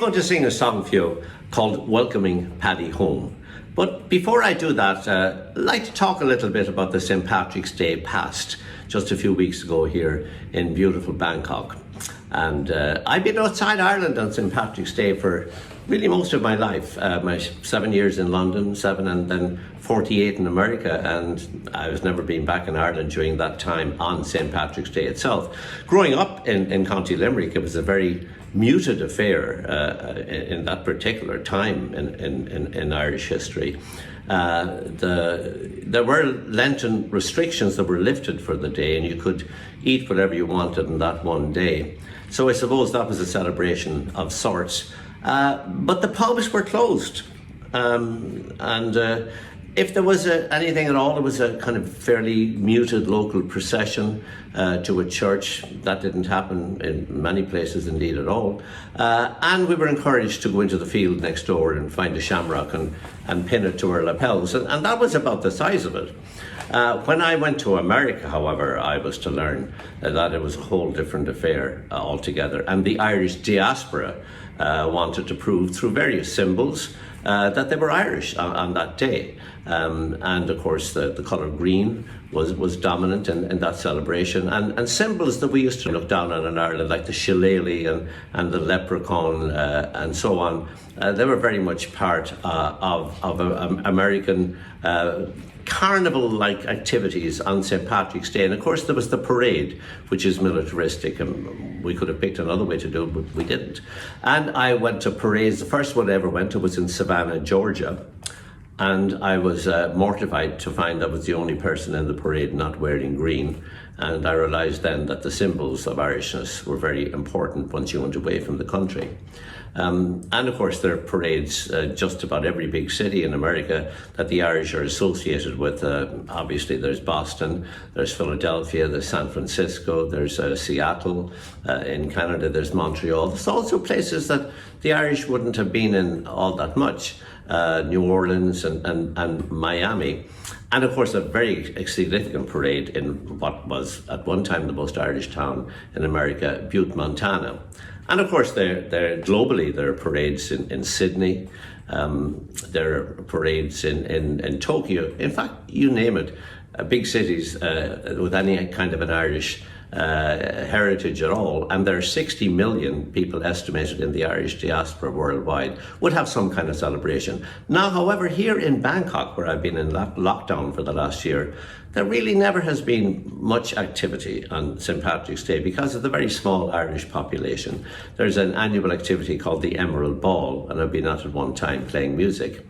going to sing a song for you called Welcoming Paddy Home. But before I do that, I'd like to talk a little bit about the St. Patrick's Day past, just a few weeks ago here in beautiful Bangkok. And I've been outside Ireland on St. Patrick's Day for really most of my life. My 7 years in London, 7 and then 48 in America, and I was never been back in Ireland during that time on St. Patrick's Day itself. Growing up in County Limerick, it was a very muted affair in that particular time in Irish history. There were Lenten restrictions that were lifted for the day, and you could eat whatever you wanted on that one day. So I suppose that was a celebration of sorts. But the pubs were closed. If there was anything at all, it was a kind of fairly muted local procession to a church. That didn't happen in many places, indeed, at all. And we were encouraged to go into the field next door and find a shamrock and pin it to our lapels. And that was about the size of it. When I went to America, however, I was to learn that it was a whole different affair altogether. And the Irish diaspora wanted to prove through various symbols that they were Irish on that day. And of course the colour green was dominant in that celebration, and symbols that we used to look down on in Ireland, like the shillelagh and the leprechaun and so on, they were very much part of American carnival-like activities on St. Patrick's Day. And of course there was the parade, which is militaristic, and we could have picked another way to do it, but we didn't. And I went to parades. The first one I ever went to was in Savannah, Georgia, and I was mortified to find I was the only person in the parade not wearing green. And I realised then that the symbols of Irishness were very important once you went away from the country. And of course there are parades just about every big city in America that the Irish are associated with. Obviously there's Boston, there's Philadelphia, there's San Francisco, there's Seattle, in Canada there's Montreal. There's also places that the Irish wouldn't have been in all that much, New Orleans and Miami. And of course a very significant parade in what was at one time the most Irish town in America, Butte, Montana. And of course globally there are parades in Sydney, there are parades in Tokyo. In fact, you name it, big cities with any kind of an Irish heritage at all, and there are 60 million people estimated in the Irish diaspora worldwide, would have some kind of celebration. Now, however, here in Bangkok, where I've been in lockdown for the last year, there really never has been much activity on St. Patrick's Day because of the very small Irish population. There's an annual activity called the Emerald Ball, and I've been at one time playing music.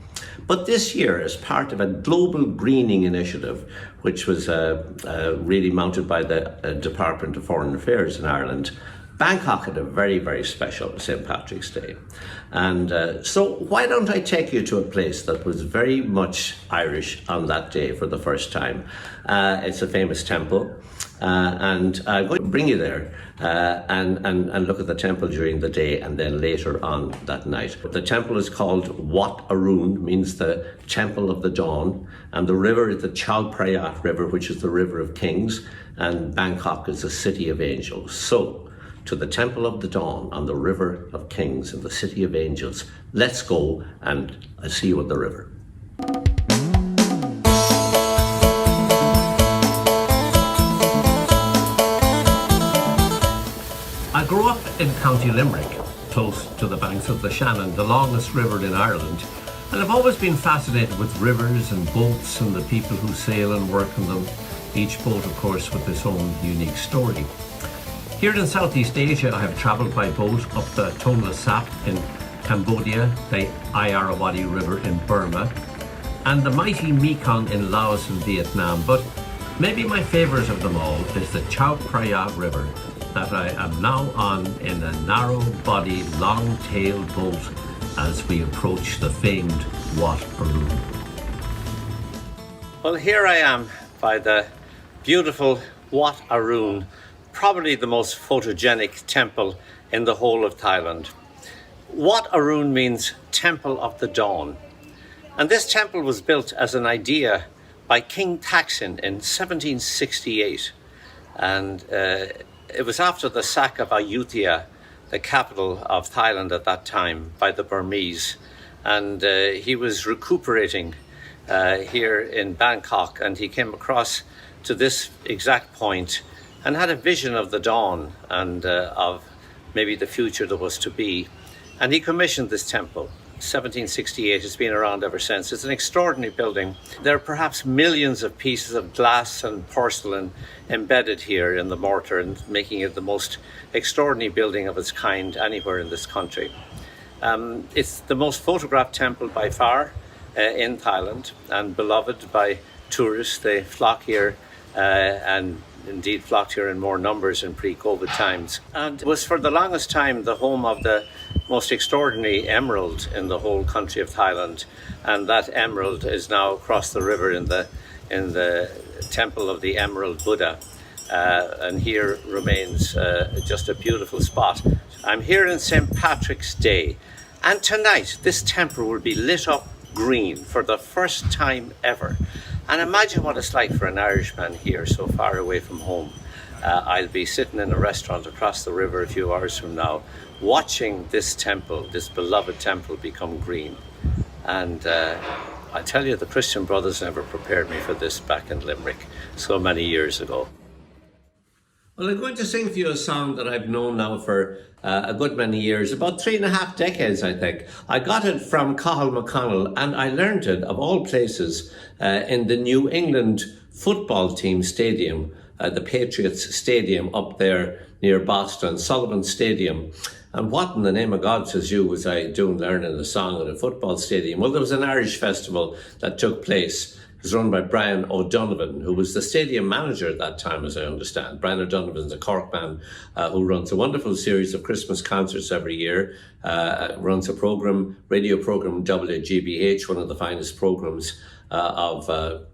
But this year, as part of a global greening initiative, which was really mounted by the Department of Foreign Affairs in Ireland, Bangkok had a very, very special St. Patrick's Day. And so why don't I take you to a place that was very much Irish on that day for the first time. It's a famous temple. And I'm going to bring you there and look at the temple during the day and then later on that night. The temple is called Wat Arun, means the Temple of the Dawn, and the river is the Chao Phraya River, which is the River of Kings, and Bangkok is the City of Angels. So, to the Temple of the Dawn on the River of Kings and the City of Angels, let's go, and I'll see you at the river. I grew up in County Limerick, close to the banks of the Shannon, the longest river in Ireland, and I've always been fascinated with rivers and boats and the people who sail and work on them, each boat of course with its own unique story. Here in Southeast Asia I have travelled by boat up the Tonle Sap in Cambodia, the Irrawaddy River in Burma, and the mighty Mekong in Laos and Vietnam, but maybe my favourite of them all is the Chao Phraya River that I am now on in a narrow-body, long-tailed boat as we approach the famed Wat Arun. Well, here I am by the beautiful Wat Arun, probably the most photogenic temple in the whole of Thailand. Wat Arun means Temple of the Dawn. And this temple was built as an idea by King Thaksin in 1768. And it was after the sack of Ayutthaya the capital of Thailand at that time by the Burmese. And he was recuperating here in Bangkok, and he came across to this exact point and had a vision of the dawn and of maybe the future that was to be. And he commissioned this temple. 1768, it's been around ever since. It's an extraordinary building. There are perhaps millions of pieces of glass and porcelain embedded here in the mortar and making it the most extraordinary building of its kind anywhere in this country. It's the most photographed temple by far in Thailand and beloved by tourists. They flock here and indeed flocked here in more numbers in pre-COVID times. And it was for the longest time the home of the most extraordinary emerald in the whole country of Thailand. And that emerald is now across the river in the temple of the Emerald Buddha. And here remains just a beautiful spot. I'm here in St. Patrick's Day. And tonight, this temple will be lit up green for the first time ever. And imagine what it's like for an Irishman here so far away from home. I'll be sitting in a restaurant across the river a few hours from now, watching this temple, this beloved temple, become green. And I tell you, the Christian Brothers never prepared me for this back in Limerick so many years ago. Well, I'm going to sing for you a song that I've known now for a good many years, about 3.5 decades, I think. I got it from Cathal McConnell, and I learned it, of all places, in the New England football team stadium, the Patriots Stadium up there near Boston, Sullivan Stadium. And what in the name of God, says you, was I doing learning a song at a football stadium? Well, there was an Irish festival that took place. It was run by Brian O'Donovan, who was the stadium manager at that time, as I understand. Brian O'Donovan's a Cork man who runs a wonderful series of Christmas concerts every year, runs a radio program, WGBH, one of the finest programs of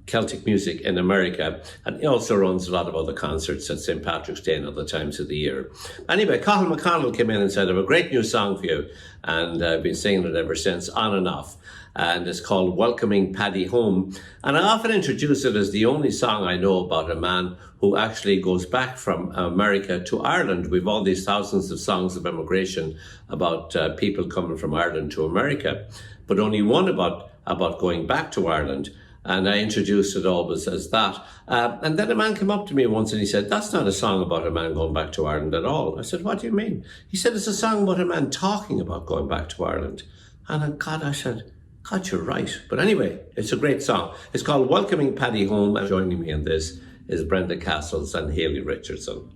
Celtic music in America. And he also runs a lot of other concerts at St. Patrick's Day and other times of the year. Anyway, Cathal McConnell came in and said, I have a great new song for you. And I've been singing it ever since, on and off. And it's called Welcoming Paddy Home. And I often introduce it as the only song I know about a man who actually goes back from America to Ireland. We've all these thousands of songs of immigration about people coming from Ireland to America, but only one about going back to Ireland. And I introduced it always as that. And then a man came up to me once and he said, that's not a song about a man going back to Ireland at all. I said, what do you mean? He said, it's a song about a man talking about going back to Ireland. And God, I said, God, you're right. But anyway, it's a great song. It's called Welcoming Paddy Home. And joining me in this is Brenda Castles and Hayley Richardson.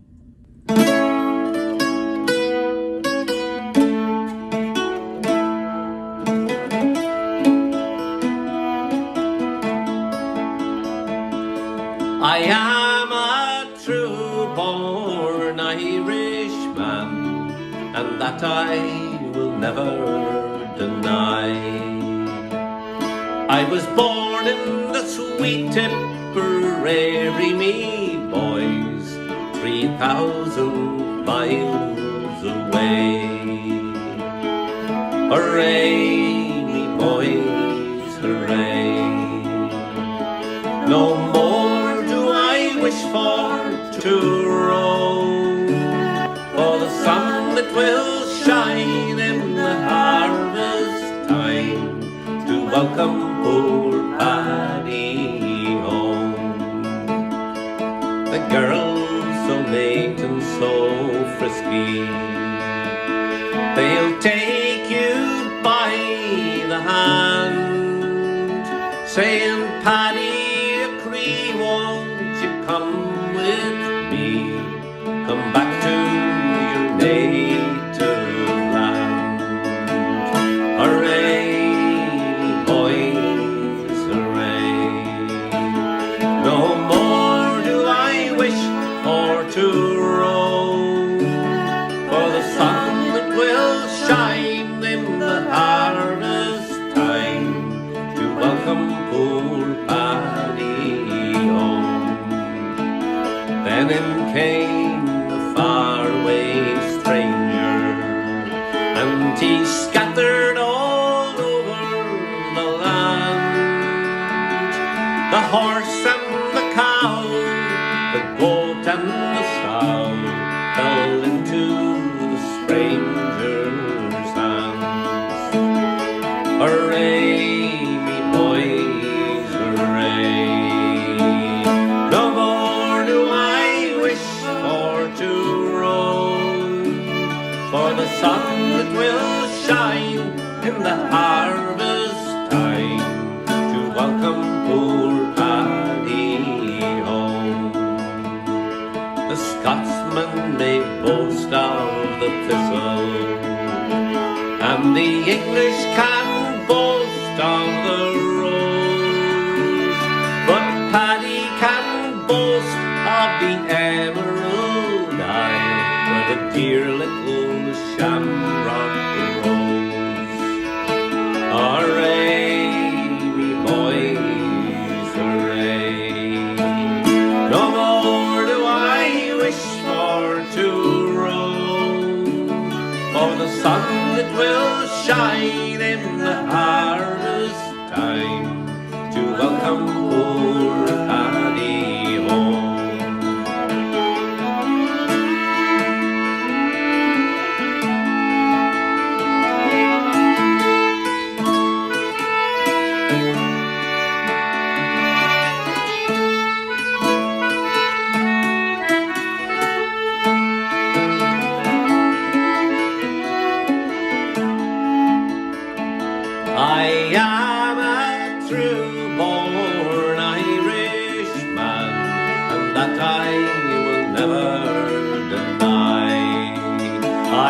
I am a true-born Irishman, and that I will never deny. I was born in the sweet Tipperary, me boys, 3,000 miles away. Hooray, me boys, hooray. No more do I wish for to roam, for the sun that will shine in the harvest time to welcome poor Paddy home. The girls so neat and so frisky, they'll take you by the hand, saying, Paddy, a Cree, won't you come with me? Come back to your native land. Hooray! No more do I wish for to roam, for the sun that will shine in the harvest time to welcome poor Paddy home. Then in came the faraway stranger, and he scattered all over the land, the horse and the cow, the goat and the sow fell into the stranger's hands. Hooray, me boys, hooray. No more do I wish for to roam, for the sun that will shine in the harvest time to welcome poor Paddy home. The Scotsman may boast of the thistle, and the English can boast of the rose, but Paddy can boast of the Emerald Isle, where the dear little shamrock grows. Hooray, me boys, hooray. No more do I wish for to roam, for the sun that will shine in the harvest time to welcome poor Paddy home. I am a true-born Irishman, and that I will never deny.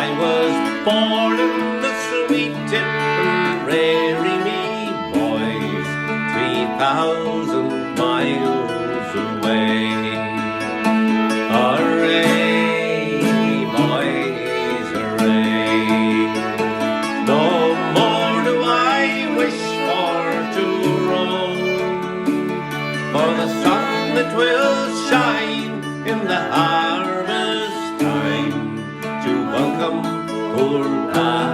I was born in the sweet Tipperary, me boys, 3,000 miles away. Hooray, me boys, hooray. No more do I wish for to roam, for the sun that will shine in the harvest time to welcome poor Paddy.